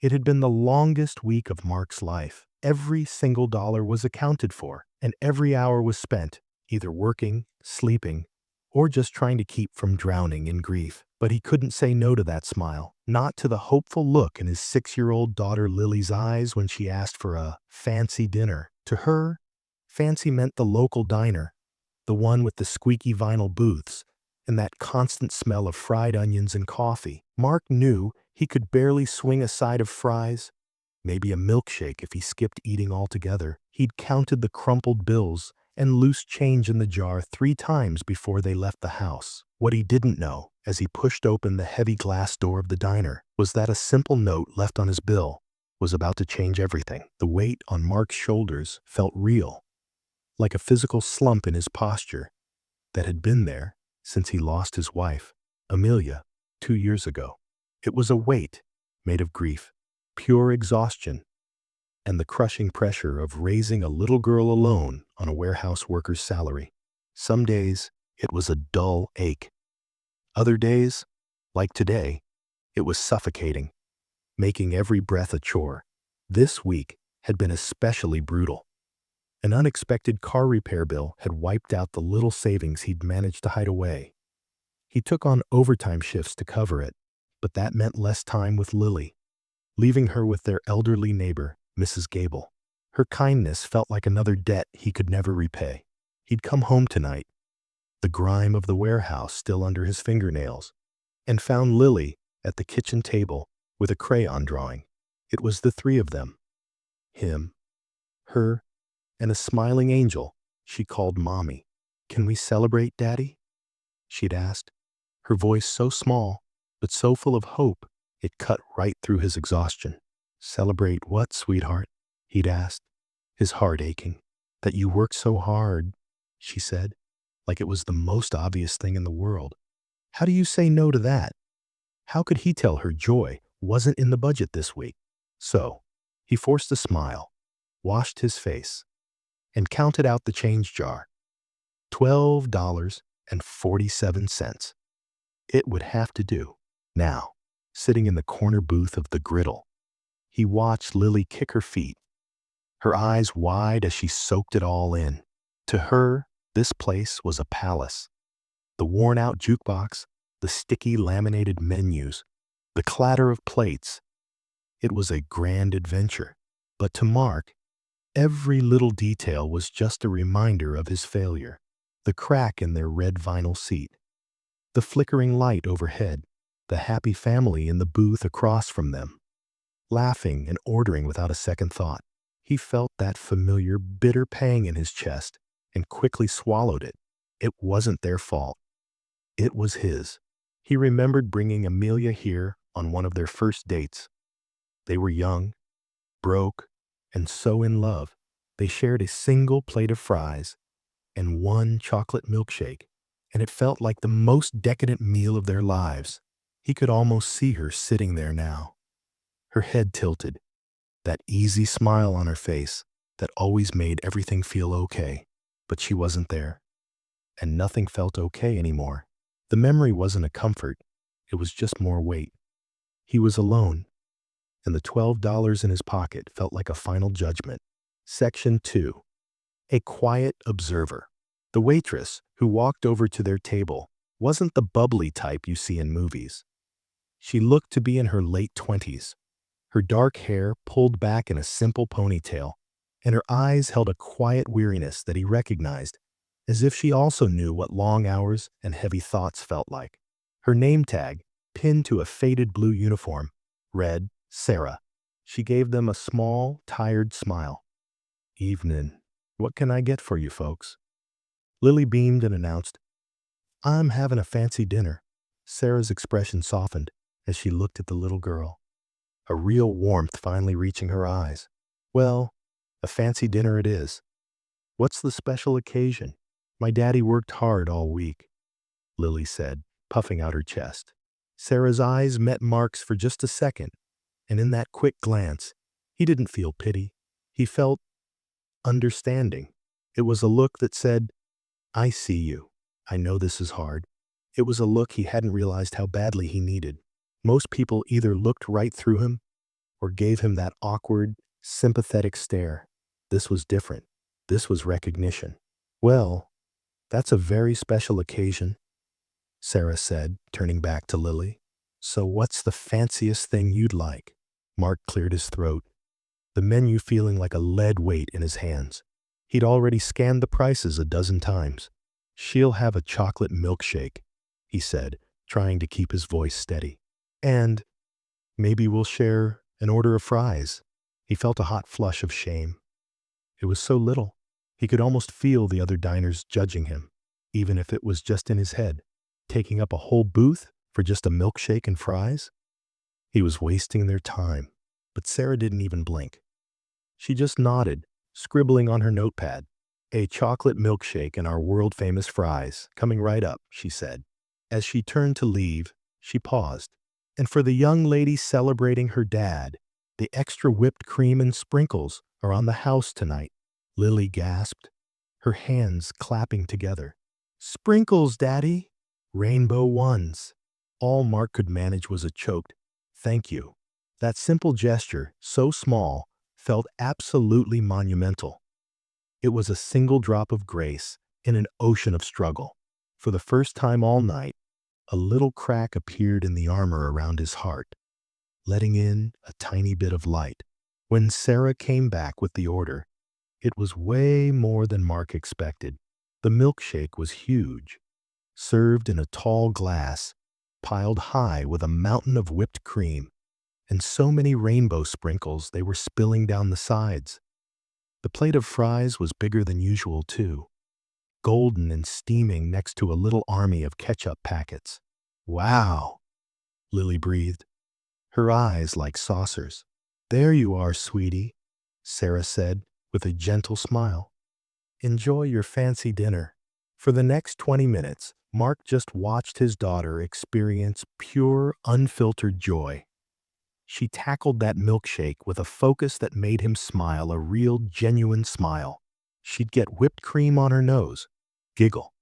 It had been the longest week of Mark's life. Every single dollar was accounted for, and every hour was spent, either working, sleeping, or just trying to keep from drowning in grief. But he couldn't say no to that smile, not to the hopeful look in his 6-year-old daughter Lily's eyes when she asked for a fancy dinner. To her, fancy meant the local diner, the one with the squeaky vinyl booths, and that constant smell of fried onions and coffee. Mark knew he could barely swing a side of fries, maybe a milkshake if he skipped eating altogether. He'd counted the crumpled bills and loose change in the jar 3 times before they left the house. What he didn't know, as he pushed open the heavy glass door of the diner, was that a simple note left on his bill was about to change everything. The weight on Mark's shoulders felt real, like a physical slump in his posture that had been there since he lost his wife, Amelia, 2 years ago. It was a weight made of grief, pure exhaustion, and the crushing pressure of raising a little girl alone on a warehouse worker's salary. Some days, it was a dull ache. Other days, like today, it was suffocating, making every breath a chore. This week had been especially brutal. An unexpected car repair bill had wiped out the little savings he'd managed to hide away. He took on overtime shifts to cover it, but that meant less time with Lily, leaving her with their elderly neighbor, Mrs. Gable. Her kindness felt like another debt he could never repay. He'd come home tonight, the grime of the warehouse still under his fingernails, and found Lily at the kitchen table with a crayon drawing. It was the 3 of them, him, her, and a smiling angel she called Mommy. "Can we celebrate, Daddy?" she'd asked, her voice so small, but so full of hope it cut right through his exhaustion. "Celebrate what, sweetheart?" he'd asked, his heart aching. "That you worked so hard," she said, like it was the most obvious thing in the world. How do you say no to that? How could he tell her joy wasn't in the budget this week? So, he forced a smile, washed his face, and counted out the change jar. $12.47. It would have to do. Now, sitting in the corner booth of the griddle, he watched Lily kick her feet, her eyes wide as she soaked it all in. To her, this place was a palace. The worn-out jukebox, the sticky laminated menus, the clatter of plates. It was a grand adventure. But to Mark, every little detail was just a reminder of his failure. The crack in their red vinyl seat, the flickering light overhead, the happy family in the booth across from them, laughing and ordering without a second thought. He felt that familiar, bitter pang in his chest and quickly swallowed it. It wasn't their fault. It was his. He remembered bringing Amelia here on one of their first dates. They were young, broke, and so in love. They shared a single plate of fries and one chocolate milkshake, and it felt like the most decadent meal of their lives. He could almost see her sitting there now, her head tilted, that easy smile on her face that always made everything feel okay. But she wasn't there, and nothing felt okay anymore. The memory wasn't a comfort, it was just more weight. He was alone, and the $12 in his pocket felt like a final judgment. Section 2. A quiet observer. The waitress, who walked over to their table, wasn't the bubbly type you see in movies. She looked to be in her late 20s, her dark hair pulled back in a simple ponytail, and her eyes held a quiet weariness that he recognized, as if she also knew what long hours and heavy thoughts felt like. Her name tag, pinned to a faded blue uniform, read Sarah. She gave them a small, tired smile. "Evening. What can I get for you folks?" Lily beamed and announced, "I'm having a fancy dinner." Sarah's expression softened as she looked at the little girl, a real warmth finally reaching her eyes. "Well, a fancy dinner it is. What's the special occasion?" "My daddy worked hard all week," Lily said, puffing out her chest. Sarah's eyes met Mark's for just a second, and in that quick glance, he didn't feel pity. He felt understanding. It was a look that said, "I see you. I know this is hard." It was a look he hadn't realized how badly he needed. Most people either looked right through him or gave him that awkward, sympathetic stare. This was different. This was recognition. "Well, that's a very special occasion," Sarah said, turning back to Lily. "So what's the fanciest thing you'd like?" Mark cleared his throat, the menu feeling like a lead weight in his hands. He'd already scanned the prices a dozen times. "She'll have a chocolate milkshake," he said, trying to keep his voice steady. "And maybe we'll share an order of fries." He felt a hot flush of shame. It was so little. He could almost feel the other diners judging him, even if it was just in his head. Taking up a whole booth for just a milkshake and fries? He was wasting their time. But Sarah didn't even blink. She just nodded, scribbling on her notepad. "A chocolate milkshake and our world-famous fries, coming right up," she said. As she turned to leave, she paused. "And for the young lady celebrating her dad, the extra whipped cream and sprinkles are on the house tonight." Lily gasped, her hands clapping together. "Sprinkles, Daddy! Rainbow ones." All Mark could manage was a choked, "Thank you." That simple gesture, so small, felt absolutely monumental. It was a single drop of grace in an ocean of struggle. For the first time all night, a little crack appeared in the armor around his heart, letting in a tiny bit of light. When Sarah came back with the order, it was way more than Mark expected. The milkshake was huge, served in a tall glass, piled high with a mountain of whipped cream, and so many rainbow sprinkles they were spilling down the sides. The plate of fries was bigger than usual, too, golden and steaming next to a little army of ketchup packets. "Wow," Lily breathed, her eyes like saucers. "There you are, sweetie," Sarah said with a gentle smile. "Enjoy your fancy dinner." For the next 20 minutes, Mark just watched his daughter experience pure, unfiltered joy. She tackled that milkshake with a focus that made him smile, a real, genuine smile. She'd get whipped cream on her nose, giggle,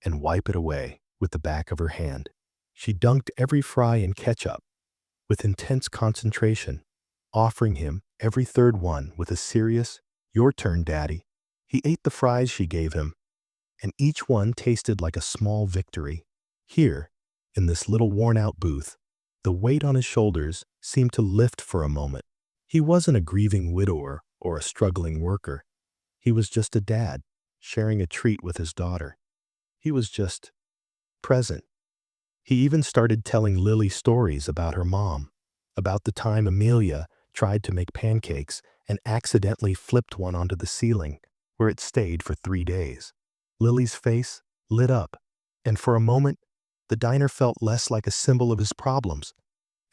and wipe it away with the back of her hand. She dunked every fry in ketchup with intense concentration, offering him every third one with a serious, "Your turn, Daddy." He ate the fries she gave him, and each one tasted like a small victory. Here, in this little worn-out booth, the weight on his shoulders seemed to lift for a moment. He wasn't a grieving widower or a struggling worker. He was just a dad, sharing a treat with his daughter. He was just present. He even started telling Lily stories about her mom, about the time Amelia tried to make pancakes and accidentally flipped one onto the ceiling, where it stayed for 3 days. Lily's face lit up, and for a moment, the diner felt less like a symbol of his problems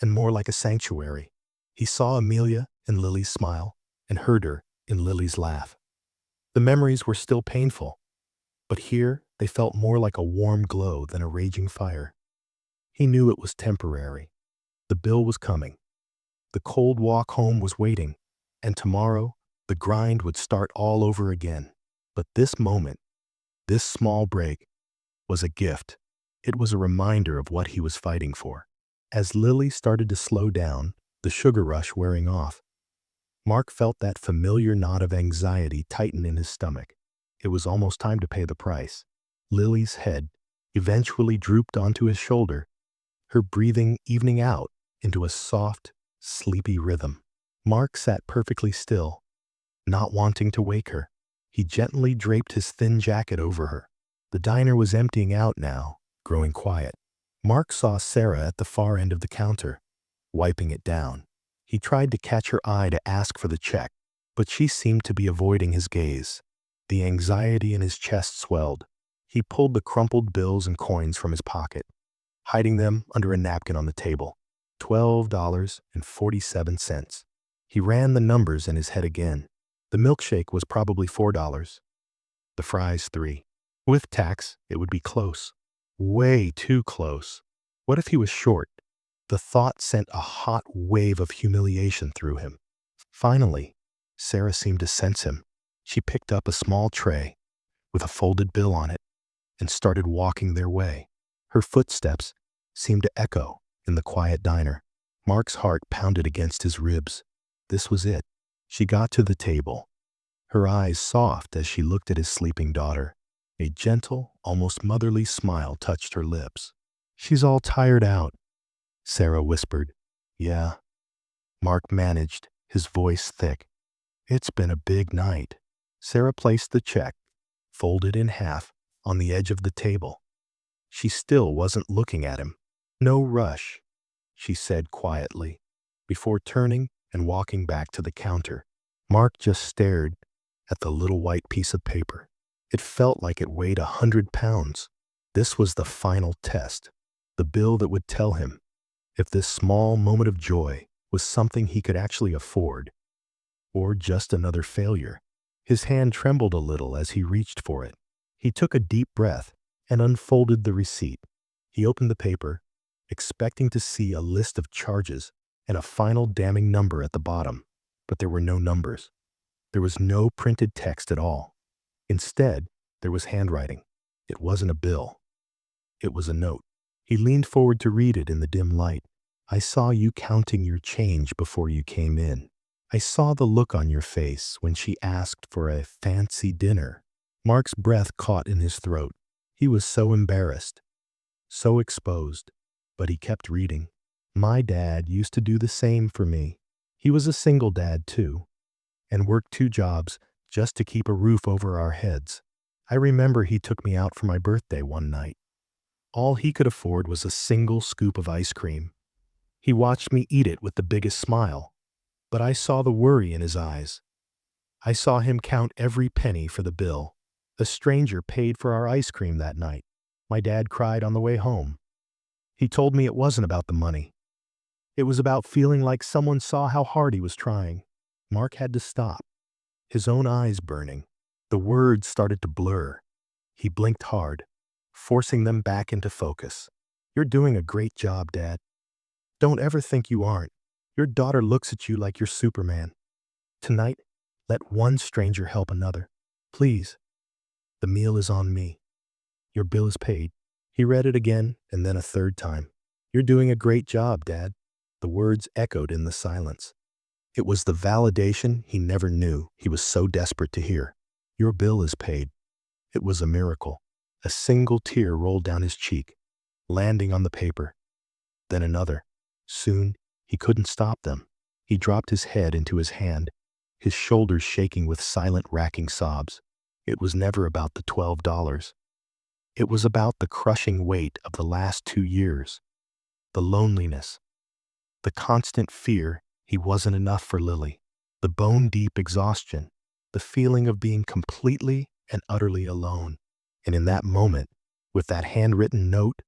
and more like a sanctuary. He saw Amelia in Lily's smile and heard her in Lily's laugh. The memories were still painful, but here they felt more like a warm glow than a raging fire. He knew it was temporary. The bill was coming. The cold walk home was waiting, and tomorrow the grind would start all over again. But this moment, this small break, was a gift. It was a reminder of what he was fighting for. As Lily started to slow down, the sugar rush wearing off, Mark felt that familiar knot of anxiety tighten in his stomach. It was almost time to pay the price. Lily's head eventually drooped onto his shoulder, her breathing evening out into a soft, sleepy rhythm. Mark sat perfectly still, not wanting to wake her. He gently draped his thin jacket over her. The diner was emptying out now, growing quiet. Mark saw Sarah at the far end of the counter, wiping it down. He tried to catch her eye to ask for the check, but she seemed to be avoiding his gaze. The anxiety in his chest swelled. He pulled the crumpled bills and coins from his pocket, hiding them under a napkin on the table. $12.47. He ran the numbers in his head again. The milkshake was probably $4. The fries, $3. With tax, it would be close. Way too close. What if he was short? The thought sent a hot wave of humiliation through him. Finally, Sarah seemed to sense him. She picked up a small tray with a folded bill on it and started walking their way. Her footsteps seemed to echo in the quiet diner. Mark's heart pounded against his ribs. This was it. She got to the table, her eyes soft as she looked at his sleeping daughter. A gentle, almost motherly smile touched her lips. "She's all tired out," Sarah whispered. "Yeah," Mark managed, his voice thick. "It's been a big night." Sarah placed the check, folded in half, on the edge of the table. She still wasn't looking at him. "No rush," she said quietly, before turning and walking back to the counter. Mark just stared at the little white piece of paper. It felt like it weighed 100 pounds. This was the final test, the bill that would tell him if this small moment of joy was something he could actually afford, or just another failure. His hand trembled a little as he reached for it. He took a deep breath and unfolded the receipt. He opened the paper, expecting to see a list of charges and a final damning number at the bottom, but there were no numbers. There was no printed text at all. Instead, there was handwriting. It wasn't a bill. It was a note. He leaned forward to read it in the dim light. "I saw you counting your change before you came in. I saw the look on your face when she asked for a fancy dinner." Mark's breath caught in his throat. He was so embarrassed, so exposed, but he kept reading. "My dad used to do the same for me. He was a single dad too, and worked 2 jobs just to keep a roof over our heads. I remember he took me out for my birthday one night. All he could afford was a single scoop of ice cream. He watched me eat it with the biggest smile, but I saw the worry in his eyes. I saw him count every penny for the bill. A stranger paid for our ice cream that night. My dad cried on the way home. He told me it wasn't about the money. It was about feeling like someone saw how hard he was trying." Mark had to stop, his own eyes burning. The words started to blur. He blinked hard, forcing them back into focus. "You're doing a great job, Dad. Don't ever think you aren't. Your daughter looks at you like you're Superman. Tonight, let one stranger help another. Please. The meal is on me. Your bill is paid." He read it again and then a third time. "You're doing a great job, Dad." The words echoed in the silence. It was the validation he never knew he was so desperate to hear. "Your bill is paid." It was a miracle. A single tear rolled down his cheek, landing on the paper. Then another. Soon, he couldn't stop them. He dropped his head into his hand, his shoulders shaking with silent, racking sobs. It was never about the $12. It was about the crushing weight of the last 2 years, the loneliness, the constant fear he wasn't enough for Lily, the bone-deep exhaustion, the feeling of being completely and utterly alone. And in that moment, with that handwritten note,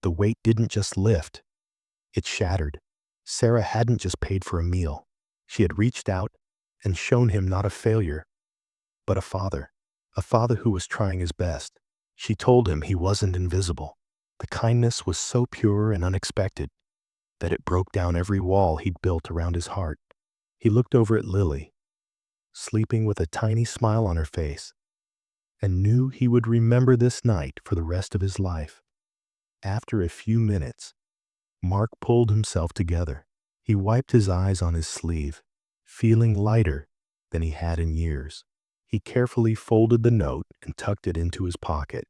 the weight didn't just lift, it shattered. Sarah hadn't just paid for a meal. She had reached out and shown him not a failure, but a father who was trying his best. She told him he wasn't invisible. The kindness was so pure and unexpected that it broke down every wall he'd built around his heart. He looked over at Lily, sleeping with a tiny smile on her face, and knew he would remember this night for the rest of his life. After a few minutes, Mark pulled himself together. He wiped his eyes on his sleeve, feeling lighter than he had in years. He carefully folded the note and tucked it into his pocket,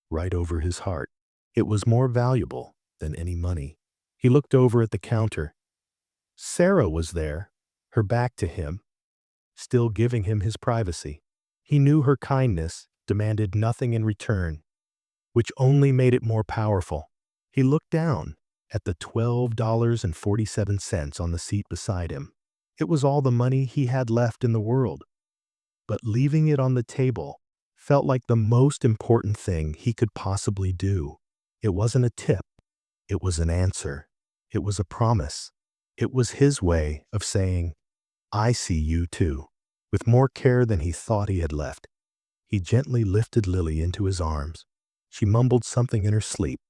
right over his heart. It was more valuable than any money. He looked over at the counter. Sarah was there, her back to him, still giving him his privacy. He knew her kindness demanded nothing in return, which only made it more powerful. He looked down at the $12.47 on the seat beside him. It was all the money he had left in the world, but leaving it on the table felt like the most important thing he could possibly do. It wasn't a tip. It was an answer. It was a promise. It was his way of saying, "I see you too." With more care than he thought he had left, he gently lifted Lily into his arms. She mumbled something in her sleep,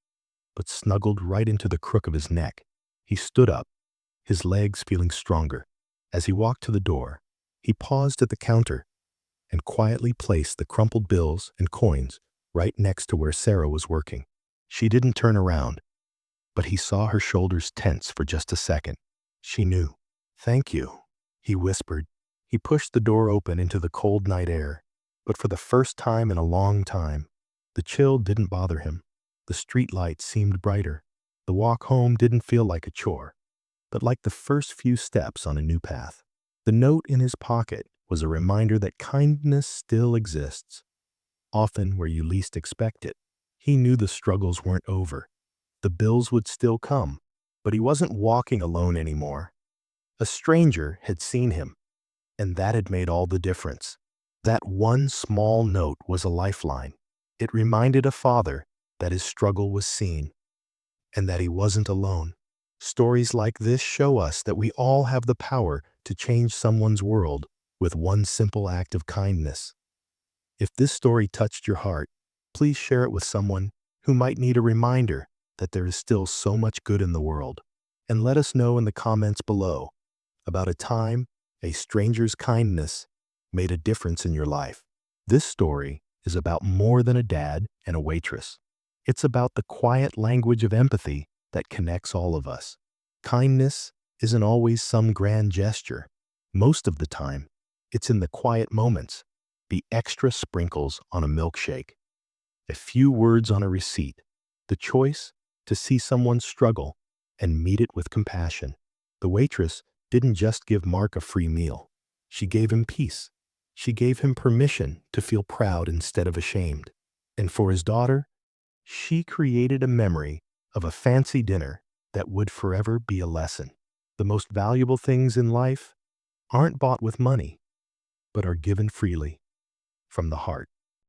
but snuggled right into the crook of his neck. He stood up, his legs feeling stronger. As he walked to the door, he paused at the counter and quietly placed the crumpled bills and coins right next to where Sarah was working. She didn't turn around. but he saw her shoulders tense for just a second. She knew. "Thank you," he whispered. He pushed the door open into the cold night air, but for the first time in a long time, the chill didn't bother him. The street lights seemed brighter. The walk home didn't feel like a chore, but like the first few steps on a new path. The note in his pocket was a reminder that kindness still exists, often where you least expect it. He knew the struggles weren't over. The bills would still come, but he wasn't walking alone anymore. A stranger had seen him, and that had made all the difference. That one small note was a lifeline. It reminded a father that his struggle was seen and that he wasn't alone. Stories like this show us that we all have the power to change someone's world with one simple act of kindness. If this story touched your heart, please share it with someone who might need a reminder that there is still so much good in the world. And let us know in the comments below about a time a stranger's kindness made a difference in your life. This story is about more than a dad and a waitress. It's about the quiet language of empathy that connects all of us. Kindness isn't always some grand gesture. Most of the time, it's in the quiet moments, the extra sprinkles on a milkshake, a few words on a receipt, the choice to see someone struggle and meet it with compassion. The waitress didn't just give Mark a free meal. She gave him peace. She gave him permission to feel proud instead of ashamed. And for his daughter, she created a memory of a fancy dinner that would forever be a lesson. The most valuable things in life aren't bought with money, but are given freely from the heart.